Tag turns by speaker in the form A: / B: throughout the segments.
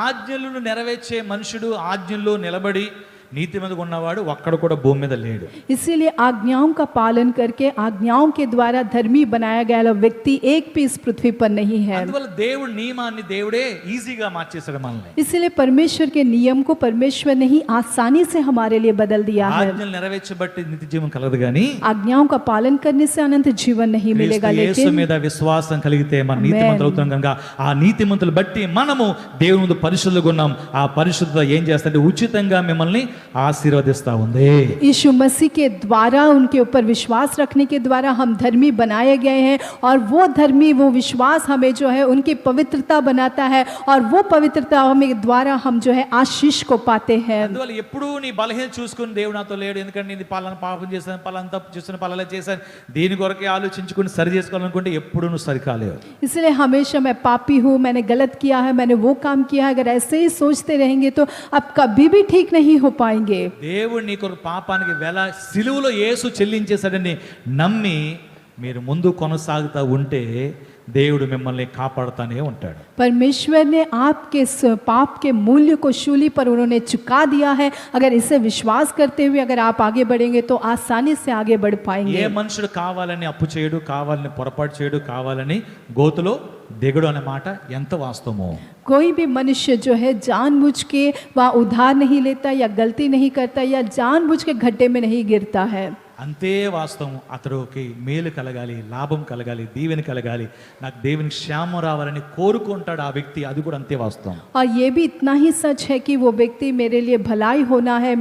A: ఆజ్ఞలను నెరవేర్చే మనుషుడు, ఆజ్ఞల్లో నిలబడి నీతిమంతుగా ఉన్నవాడు ఒక్కడు కూడా భూమి మీద లేడు.
B: इसीलिए आज्ञाओं का पालन करके आज्ञाओं के द्वारा धर्मी बनाया गया व्यक्ति एक भी इस पृथ्वी पर नहीं है।
A: అందువల్ల దేవుడి నియమాన్ని దేవుడే ఈజీగా మార్చేశాడు మనల్ని.
B: इसीलिए परमेश्वर के नियम को परमेश्वर ने ही आसानी से हमारे लिए बदल दिया है।
A: ఆజ్ఞలు నెరవేర్చబట్టి నిత్య జీవం కలగదు కానీ
B: आज्ञाओं का पालन करने से अनंत जीवन नहीं मिलेगा,
A: యేసు
B: लेकिन
A: మీద విశ్వాసం కలిగితే మన నీతిమంతులు అవుతాం కనుక ఆ నీతిమంతులు బట్టి మనము దేవుని ముందు పరిశుద్ధులుగా ఉన్నాం. ఆ పరిశుద్ధత ఏం చేస్తుంటే ఉచితంగా మిమ్మల్ని ఆశీర్వదిస్తా ఉంది.
B: यीशु मसीह के द्वारा उनके ऊपर विश्वास रखने के द्वारा हम धर्मी बनाए गए हैं, और वो धर्मी वो विश्वास हमें जो है उनकी पवित्रता बनाता है, और वो पवित्रता हमें द्वारा हम जो है आशीष को पाते हैं।
A: అందువల్ల ఎప్పుడూ నీ బలహీనత చూసుకుని దేవుడు నాతో లేడు, ఎందుకంటే నేను పలానా పాపం చేశాను, పలానా తప్పు చేశాను, పలానా చేశాను, దీని కొరకే ఆలోచించుకుని సరి చేసుకోవాలనుకుంటే ఎప్పుడు నువ్వు సరికాలేవు.
B: इसलिए हमेशा मैं पापी हूँ, मैंने गलत किया है, मैंने वो काम किया है, अगर ऐसे ही सोचते रहेंगे तो अब कभी भी ठीक नहीं हो पाएंगे।
A: దేవుడు నీ కొరకు పాపానికి వెల సిలువలో యేసు చెల్లించేశాడని నమ్మి మీరు ముందు కొనసాగుతూ ఉంటే దేవుడు మిమ్మల్ని కాపాడుతానే ఉంటాడు.
B: परमेश्वर ने आपके पाप के मूल्य को शूली पर उन्होंने चुका दिया है। अगर इसे विश्वास करते हुए अगर आप आगे बढ़ेंगे तो आसानी से आगे बढ़ पाएंगे।
A: ఏ మనుషుడు కావాలని అప్పు చేయడు, కావాలని పొరపాటు చేయడు, కావాలని గోతులో దిగడు అనే మాట ఎంత వాస్తవమో.
B: कोई भी मनुष्य जो है जानबूझ के वहाँ उधार नहीं लेता या गलती नहीं करता या जानबूझ के गड्ढे में नहीं गिरता है।
A: అంతే వాస్తవం. అతడికి మేలు కలగాలి, లాభం కలగాలి, దీవెన కలగాలి, నాకు దేవుని క్షేమం రావాలని కోరుకుంటాడు ఆ వ్యక్తి, అది కూడా అంతే వాస్తవం.
B: और ये भी इतना ही सच है कि वो व्यक्ति मेरे लिए भलाई होना है,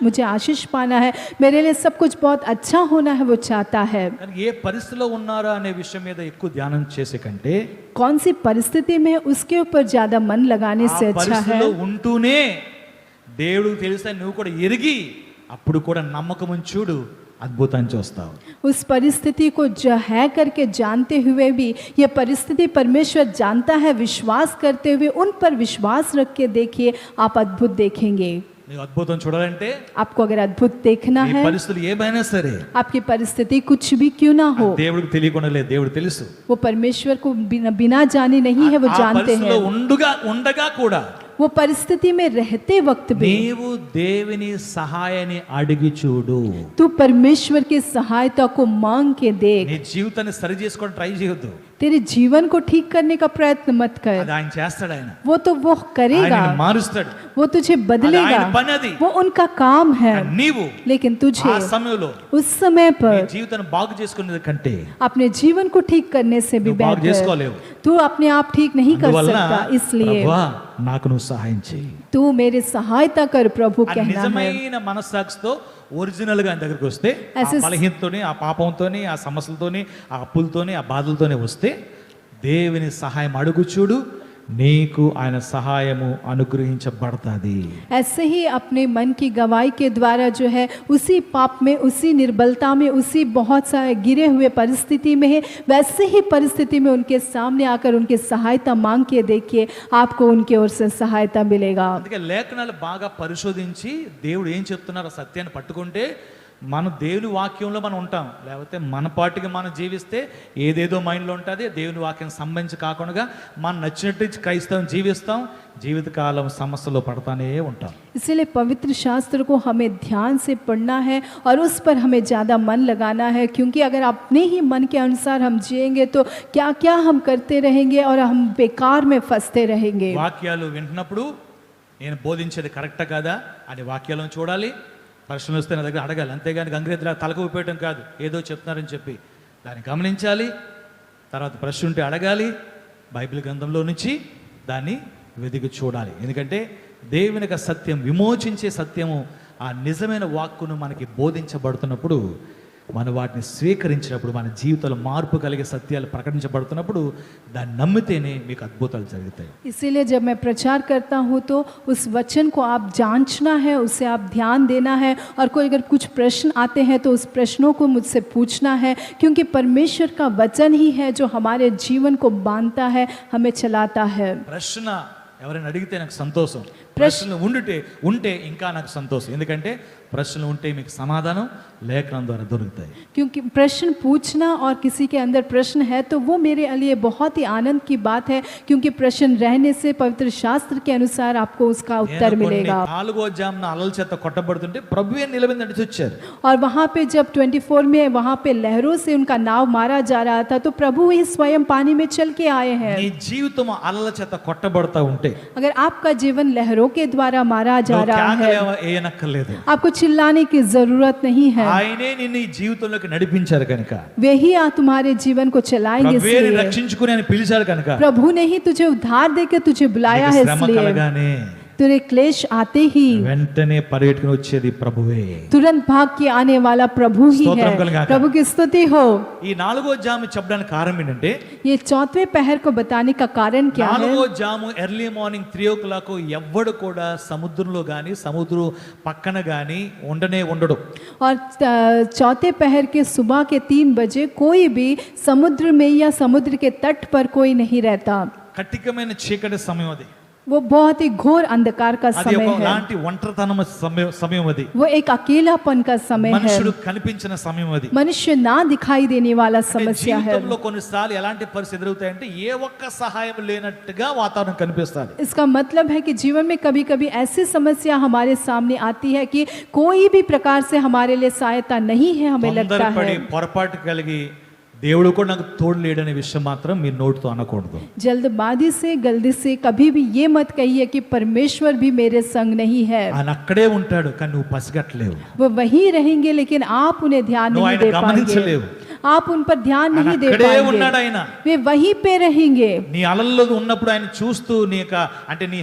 B: मुझे आशीष पाना है, मेरे लिए सब कुछ बहुत अच्छा होना है, वो चाहता है।
A: కానీ ఏ పరిస్థితిలో ఉన్నారో అనే విషయం మీద ఎక్కువ ధ్యానం చేసే కంటే
B: कौन सी परिस्थिति में उसके ऊपर ज्यादा मन लगाने से अच्छा है।
A: పరిస్థితిలో ఉంటూనే దేవుడికి తెలుసా నువ్వు కూడా ఎరిగి అప్పుడు కూడా నమ్మకం చూడు, అద్భుతాన్ని చూస్తావు.
B: उस परिस्थिति को जो है करके जानते हुए भी ये परिस्थिति परमेश्वर जानता है, विश्वास करते हुए उन पर विश्वास रख के देखिए, आप अद्भुत देखेंगे।
A: నీకు అద్భుతం చూడాలంటే
B: आपको अगर अद्भुत देखना
A: నీ
B: है,
A: పరిస్థితులు ఏమైనా సరే
B: आपकी परिस्थिति कुछ भी क्यों ना हो,
A: దేవుడికి తెలియకుండా లేదు, దేవుడు తెలుసు.
B: वो परमेश्वर को बिना जाने नहीं है, वो
A: ఆ
B: जानते
A: పరిస్థితిలో
B: हैं।
A: ఉండగా కూడా
B: वो परिस्थिति में रहते वक्त भी
A: నీవు దేవుని సహాయాన్ని అడిగి చూడు.
B: तू परमेश्वर की सहायता को मांग के देख।
A: నీ జీవితాన్ని సరి చేసుకోవడం ట్రై చేయొద్దు,
B: तेरे जीवन को ठीक करने का प्रयत्न मत कर,
A: అది ఆయన చేస్తాడు. ఆయన
B: वो तो वो करेगा,
A: ఆయన మారుస్తాడు,
B: वो तुझे
A: అది
B: बदलेगा,
A: ఆయన పని, అది
B: वो उनका काम है।
A: నీవు
B: लेकिन तुझे
A: ఆ సమయంలో
B: उस समय
A: నీ
B: पर
A: జీవితాన్ని బాగు చేసుకునేది కంటే
B: अपने जीवन को ठीक करने से भी
A: నువ్వు బాగు
B: बेहतर,
A: చేసుకోలేవు.
B: तू अपने आप ठीक नहीं कर
A: అందువలన
B: सकता, इसलिए
A: ప్రభువా నాకు నువ్వు సహాయం చేయి.
B: तू मेरी सहायता कर प्रभु
A: ఆ
B: कहना है।
A: నిజమైన మనస్సాక్షితో ఒరిజినల్ గా ఆయన దగ్గరికి వస్తే ఆ
B: As-
A: బలహీనతోని, ఆ పాపంతోని, ఆ సమస్యలతోని, ఆ అప్పులతోని, ఆ బాధలతోని వస్తే దేవుని సహాయం అడుగు చూడు, నీకు ఆయన సహాయము అనుగ్రహించబడతాది.
B: ऐसे ही अपने मन की गवाही के द्वारा जो है उसी पाप में, उसी निर्बलता में, उसी बहुत सारे गिरे हुए परिस्थिति में है, वैसे ही परिस्थिति में उनके सामने आकर उनकी सहायता मांग के देखिए, आपको उनकी ओर से सहायता मिलेगा।
A: అందుకే లేఖనాలు బాగా పరిశోధించి దేవుడు ఏం చెప్తున్నారో సత్యాన్ని పట్టుకుంటే మన దేవుని వాక్యంలో మనం ఉంటాం. లేకపోతే మన పాటికి మనం జీవిస్తే ఏదేదో మైండ్లో ఉంటుంది, దేవుని వాక్యం సంబంధించి కాకుండా మనం నచ్చినట్టు క్రైస్తవం జీవిస్తాం, జీవితకాలం సమస్యలో పడతానే ఉంటాం.
B: इसीलिए पवित्र शास्त्र को हमें ध्यान से पढ़ना है और उस पर हमें ज़्यादा मन लगाना है, क्योंकि अगर अपने ही मन के अनुसार हम जिएंगे तो क्या क्या हम करते रहेंगे और हम बेकार में फंसते रहेंगे।
A: వాక్యాలు వింటున్నప్పుడు నేను బోధించేది కరెక్టా కాదా అని వాక్యాలను చూడాలి, ప్రశ్నలు వస్తే నా దగ్గర అడగాలి, అంతేగాని గంగిరెద్దులా తలకు ఊపేయటం కాదు, ఏదో చెప్తున్నారని చెప్పి దాన్ని గమనించాలి. తర్వాత ప్రశ్న ఉంటే అడగాలి, బైబిల్ గ్రంథంలో నుంచి దాన్ని వెదికి చూడాలి. ఎందుకంటే దేవుని యొక్క సత్యం, విమోచించే సత్యము, ఆ నిజమైన వాక్కును మనకి బోధించబడుతున్నప్పుడు, మనం వాటిని స్వీకరించినప్పుడు, మన జీవితంలో మార్పు కలిగే సత్యాలు ప్రకటించబడుతున్నప్పుడు దాన్ని నమ్మితేనే మీకు అద్భుతాలు జరుగుతాయి.
B: इसीलिए जब मैं प्रचार करता हूँ तो उस वचन को आप जांचना है, उसे आप ध्यान देना है, और कोई अगर कुछ प्रश्न आते हैं तो उस प्रश्नों को मुझसे पूछना है, क्योंकि परमेश्वर का वचन ही है जो हमारे जीवन को बांधता है, हमें चलाता है।
A: ప్రశ్న ఎవరైనా అడిగితే నాకు సంతోషం. ప్రశ్నలు ఉంటే ఇంకా నాకు సంతోషం, ఎందుకంటే ప్రశ్నలు ఉంటే మీకు సమాధానం లేఖనం ద్వారా దొరుకుతాయి.
B: क्योंकि प्रश्न पूछना और किसी के अंदर प्रश्न है तो वो मेरे लिए बहुत ही आनंद की बात है, क्योंकि प्रश्न रहने से पवित्र शास्त्र के अनुसार आपको उसका उत्तर मिलेगा.
A: 4వ జామున అలల చేత కొట్టబడుతుంటే ప్రభువే నిలబడి నడిచి వచ్చారు.
B: और वहाँ पे जब 24 में वहाँ पे लहरों से उनका नाव मारा जा रहा था तो प्रभु ही स्वयं पानी में चल के आए हैं.
A: నీ జీవితం అలల చేత కొట్టబడతా ఉంటే
B: अगर आपका जीवन लहरों के द्वारा मारा जा रहा है,
A: ఏనక్కర్లేదు,
B: आपको चिल्लाने की जरूरत नहीं है.
A: ఆయనే నిన్ను ఈ జీవితంలోకి నడిపించారు కనుక,
B: वे ही तुम्हारे जीवन को चलाएंगे.
A: ప్రభువే
B: इसलिए
A: రక్షించుకుని అని పిలిచారు కనుక,
B: प्रभु ने ही तुझे उद्धार देकर तुझे बुलाया
A: నీకు
B: है.
A: శ్రమ
B: इसलिए
A: కలగానే
B: तेरे क्लेश आते ही
A: వెంటనే పరిగెట్టుకుని వచ్చేది ప్రభువే.
B: तुरंत भाग के आने वाला प्रभु ही है.
A: స్తోత్రం కలుగాక.
B: प्रभु की स्तुति हो.
A: ఈ 4వ జాము చెప్పడానికి కారణం ఏంటంటే,
B: ये चौथे पहर को बताने का कारण क्या है?
A: 4వ జాము ఎర్లీ మార్నింగ్ 3 o'clock ఎవ్వడు కూడా సముద్రంలో గాని సముద్రం పక్కన గాని ఉండడు.
B: और चौथे पहर के सुबह के 3 बजे कोई भी समुद्र में या समुद्र के तट पर कोई नहीं रहता.
A: కటికమైన చీకటి సమయం అది.
B: वो बहुत ही घोर अंधकार का
A: అది
B: समय
A: ఒక
B: है.
A: లాంటి ఒంటరితనం సమయం అది.
B: वो एक अकेलापन का समय है.
A: మనుషుడు కనిపించిన సమయం అది.
B: मनुष्य ना दिखाई देने वाला समस्या है.
A: జీవితంలో కొన్నిసార్లు ఎలాంటి పరిస్థితులు ఎదురవుతాయంటే ఏ ఒక్క సహాయం లేనట్టుగా వాతావరణం కనిపిస్తుంది.
B: इसका मतलब है कि जीवन में कभी कभी ऐसी समस्या हमारे सामने आती है कि कोई भी प्रकार से हमारे लिए सहायता नहीं है. हमें लगता
A: తొందరపడి
B: है
A: పొరపాటు కలిగి దేవుడు కూడా నాకు తోడు లేడనే విషయం మాత్రం మీ నోటితో అనకూడదు.
B: जल्दबाजी से गलती से कभी भी ये मत कहिए कि परमेश्वर भी मेरे संग नहीं है.
A: ఆయన అక్కడే ఉంటాడు కానీ నువ్వు పసిగట్టలేవు,
B: वो वहीं रहेंगे लेकिन आप उन्हें ध्यान
A: నువ్వు
B: नहीं
A: ఆయన
B: दे
A: గమనించలేవు.
B: पाएंगे. आप उन पर ध्यान
A: ఆయన
B: नहीं दे
A: అక్కడే ఉన్నాడు.
B: पाएंगे.
A: ఆయన
B: वे वहीं पे रहेंगे.
A: నీ అలల్లో ఉన్నప్పుడు ఆయన చూస్తూ నీ యొక్క అంటే నీ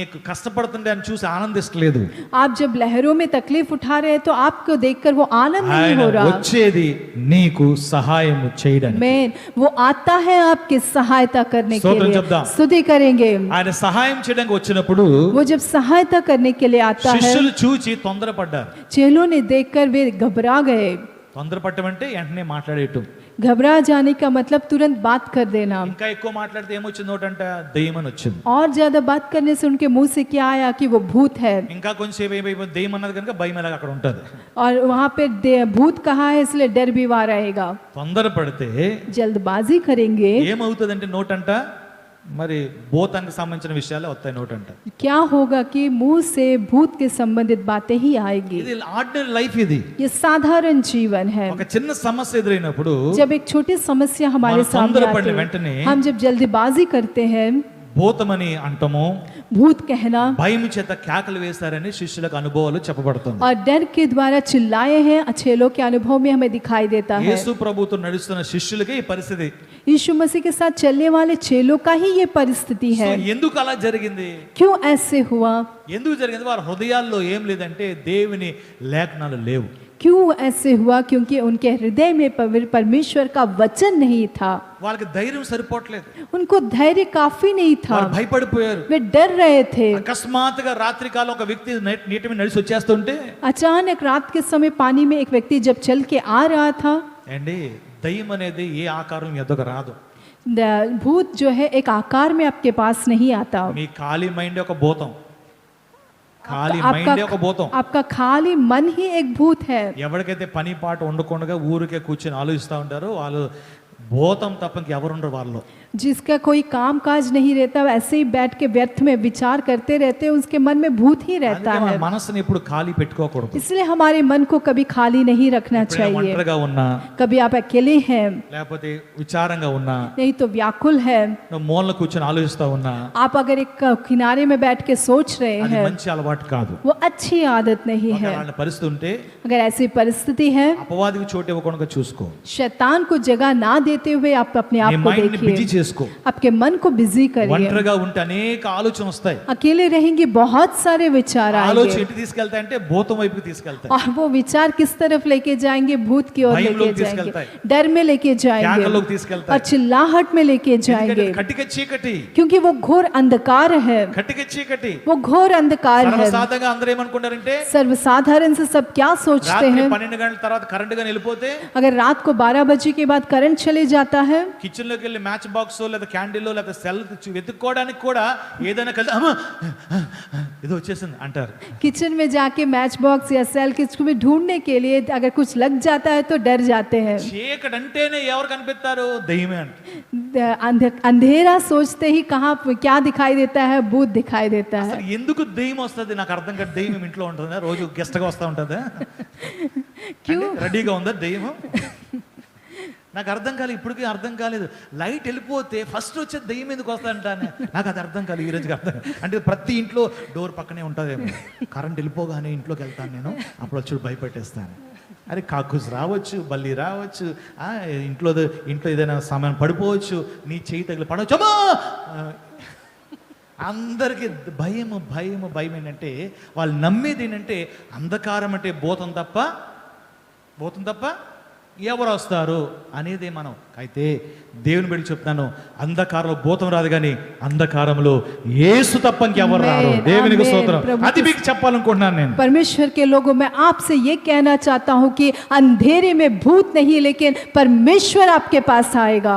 A: యొక్క కష్టపడుతుంటే ఆయన చూసి ఆనందిస్తలేదు.
B: आप जब लहरों में तकलीफ उठा रहे हैं तो आपको देखकर वो आनंद नहीं
A: ఆయన
B: हो रहा.
A: వచ్చేది నీకు సహాయం చేయడానికి.
B: मैं वो आता है आपकी सहायता करने के
A: స్తోత్రం
B: लिए.
A: చెప్దాం.
B: स्तुति करेंगे.
A: ఆయన సహాయం చేయడానికి వచ్చినప్పుడు
B: वो जब सहायता करने के लिए आता है,
A: శిష్యులు చూచి తొందరపడ్డారు.
B: चेलों ने देखकर वे घबरा गए.
A: తొందరపడటం అంటే వెంటనే మాట్లాడేయటం.
B: घबरा जाने का मतलब तुरंत बात कर देना.
A: ఇంకా ఎక్కువ మాట్లాడితే ఏమొచ్చింది నోటంట, దెయ్యం అని వచ్చింది.
B: और ज्यादा बात करने से उनके मुंह से क्या आया कि वो भूत है.
A: ఇంకా కొంచెంసేపు ఏమైపోయింది, దెయ్యం అన్నది కనుక భయం ఎలాగ అక్కడ ఉంటుంది.
B: और वहाँ पे भूत कहा है इसलिए डर भी वहाँ रहेगा.
A: తొందరపడితే
B: जल्दबाजी करेंगे
A: ఏమవుతుందంటే నోటంట మరి భూతానికి సంబంధించిన విషయాలే వస్తాయి నోటంట.
B: क्या होगा कि मुंह से भूत के संबंधित बातें ही आएगी.
A: ఇది ఆర్డినరీ లైఫ్. ఇది
B: ये साधारण जीवन है.
A: ఒక చిన్న సమస్య ఎదురైనప్పుడు
B: जब एक छोटी समस्या हमारे
A: మనం
B: सामने
A: తొందరపడిన
B: आती
A: వెంటనే
B: है, हम जब जल्दबाजी करते हैं,
A: భూతమని అంటము,
B: भूत कहना
A: భయం చేత కేకలు వేశారని శిష్యులకు అనుభవాలు చెప్పబడుతుంది.
B: और डर के द्वारा चिल्लाए हैं चेलों के अनुभव में हमें दिखाई देता है.
A: యేసు ప్రభుతో నడుస్తున్న శిష్యులకే ఈ పరిస్థితి.
B: यीशु मसीह के साथ चलने वाले चेलों का ही ये परिस्थिति
A: సో
B: है.
A: ఎందుకు అలా జరిగింది?
B: क्यों ऐसे हुआ?
A: ఎందుకు జరిగింది? వారి హృదయాల్లో ఏం లేదంటే దేవుని లేఖనాలు లేవు.
B: क्यों ऐसे हुआ? क्योंकि उनके हृदय में परमेश्वर का वचन नहीं था.
A: వాళ్ళకి ధైర్యం సరిపోవట్లేదు.
B: उनको धैर्य काफी नहीं था.
A: వారు భయపడిపోయారు.
B: वे डर रहे थे.
A: అకస్మాత్తుగా రాత్రి కాలం ఒక వ్యక్తి నీటి మీద నడిచి వచ్చేస్తుంటే
B: अचानक रात के समय पानी में एक व्यक्ति जब चल के आ रहा था,
A: అండి దయ్యం అనేది ఏ ఆకారం ఎదుగు రాదు.
B: भूत जो है एक आकार में आपके पास नहीं आता.
A: మీ ఖాళీ మైండ్ ఒక భూతం. ఖాళీ మైండ్ ఒక భూతం.
B: आपका खाली मन ही एक भूत है.
A: ఎవరికైతే పని పాట ఉండకుండా ఊరికే కూర్చొని ఆలోచిస్తూ ఉంటారో వాళ్ళు భూతం తప్ప ఇంకెవరు ఉండరు వాళ్ళు.
B: जिसका कोई काम काज नहीं रहता, ऐसे ही बैठ के व्यर्थ में विचार करते रहते हैं, उसके मन में भूत ही रहता
A: అందుకే మన
B: है.
A: మనసుని ఎప్పుడు ఖాళీ పెట్టుకోకూడదు.
B: इसलिए हमारे मन को कभी खाली नहीं रखना
A: ఎప్పుడైనా
B: चाहिए.
A: ఒంటరిగా ఉన్నా
B: कभी आप अकेले हैं,
A: లేకపోతే విచారంగా ఉన్నా,
B: नहीं तो व्याकुल है,
A: నువ్వు మూలలో కూర్చొని ఆలోచిస్తా ఉన్నా,
B: आप अगर एक किनारे में बैठ के सोच रहे
A: అది
B: हैं,
A: మంచి అలవాటు కాదు.
B: वो अच्छी आदत नहीं है.
A: అలాంటి పరిస్థితి ఉంటే
B: अगर ऐसी परिस्थिति है,
A: అపవాదికి చోటు ఇవ్వకుండా చూసుకో.
B: शैतान को जगह ना देते हुए आप अपने
A: నీ
B: आप को
A: మైండ్ ని బిజీ
B: देखिए.
A: చేసుకో.
B: आपके मन को बिजी करिए.
A: ఒంటరిగా ఉంటే అనేక ఆలోచనలు వస్తాయి.
B: अकेले रहेंगे बहुत सारे विचार
A: ఆలోచన
B: आएंगे.
A: ఎటు తీసుకెళ్తాయంటే భూతం వైపుకి తీసుకెళ్తాయి.
B: और वो विचार किस तरफ लेके जाएंगे? भूत की ओर
A: भय
B: लेके
A: लोग
B: जाएंगे,
A: తీసుకెళ్తా है.
B: डर में लेके जाएंगे
A: కేకలోకి తీసుకెళ్తాయి.
B: और चिल्लाहट में लेके
A: ఎందుకంటే
B: जाएंगे,
A: కటిక చీకటి.
B: क्योंकि वो घोर अंधकार है.
A: కటిక చీకటి.
B: वो घोर अंधकार है.
A: సర్వసాధారణంగా అందరూ ఏమనుకుంటారంటే
B: सर्वसाधारण से सब क्या सोचते
A: రాత్రి
B: हैं?
A: 12 గంటల తర్వాత కరెంట్ గా వెళ్ళిపోతే
B: अगर रात को 12 बजे के बाद करंट चले ले जाता है।
A: కిచెన్లోకి వెళ్ళి మ్యాచ్ బాక్స్ లేదా క్యాండిల్ లేదా సెల్ వెతుక్కోవడానికి కూడా ఏదైనా కలిసి అమ్మా ఇది వచ్చేసింది అంటారు.
B: किचन में जाके मैच बॉक्स या सेल किसको भी ढूंढने के लिए अगर कुछ लग जाता है तो डर जाते हैं।
A: చీకటి అంటేనే ఎవరు కనిపిస్తారు? దెయ్యమే అంట.
B: अंधेरा सोचते ही कहाँ क्या दिखाई देता है? भूत दिखाई देता है।
A: అసలు ఎందుకు దెయ్యం వస్తుంది నాకు అర్థం కాదు. దెయ్యం ఏమి ఇంట్లో ఉంటుందా? రోజు గెస్ట్ గా వస్తూ ఉంటుందా?
B: क्यों?
A: రెడీగా ఉందా దెయ్యం? నాకు అర్థం కాలేదు, ఇప్పటికీ అర్థం కాలేదు. లైట్ వెళ్ళిపోతే ఫస్ట్ వచ్చే దెయ్యం ఎందుకు వస్తుందంటానే నాకు అది అర్థం కాలేదు. ఈ రోజుకి అర్థం అంటే ప్రతి ఇంట్లో డోర్ పక్కనే ఉంటుందేమో. కరెంట్ వెళ్ళిపోగానే ఇంట్లోకి వెళ్తాను నేను, అప్పుడు వచ్చి భయపెట్టేస్తాను. అరే కాకుస్ రావచ్చు, బల్లి రావచ్చు, ఇంట్లో ఏదైనా సామాన్ పడిపోవచ్చు, నీ చేయి తగిలి పడవచ్చు. అమ్మా అందరికీ భయం ఏంటంటే వాళ్ళు నమ్మేది ఏంటంటే అంధకారం అంటే భూతం తప్ప ఎవరు వస్తారు అనేదే మనం. అయితే దేవుని బట్టి చెప్తాను, అంధకారంలో భూతం రాదు కానీ అంధకారంలో యేసు తప్ప ఇంకెవరు రారు. దేవునికి స్తోత్రం. అది మీకు చెప్పాలనుకుంటున్నాను నేను.
B: परमेश्वर के लोगों, मैं आपसे ये कहना चाहता हूँ कि अंधेरे में भूत नहीं लेकिन परमेश्वर आपके पास आएगा।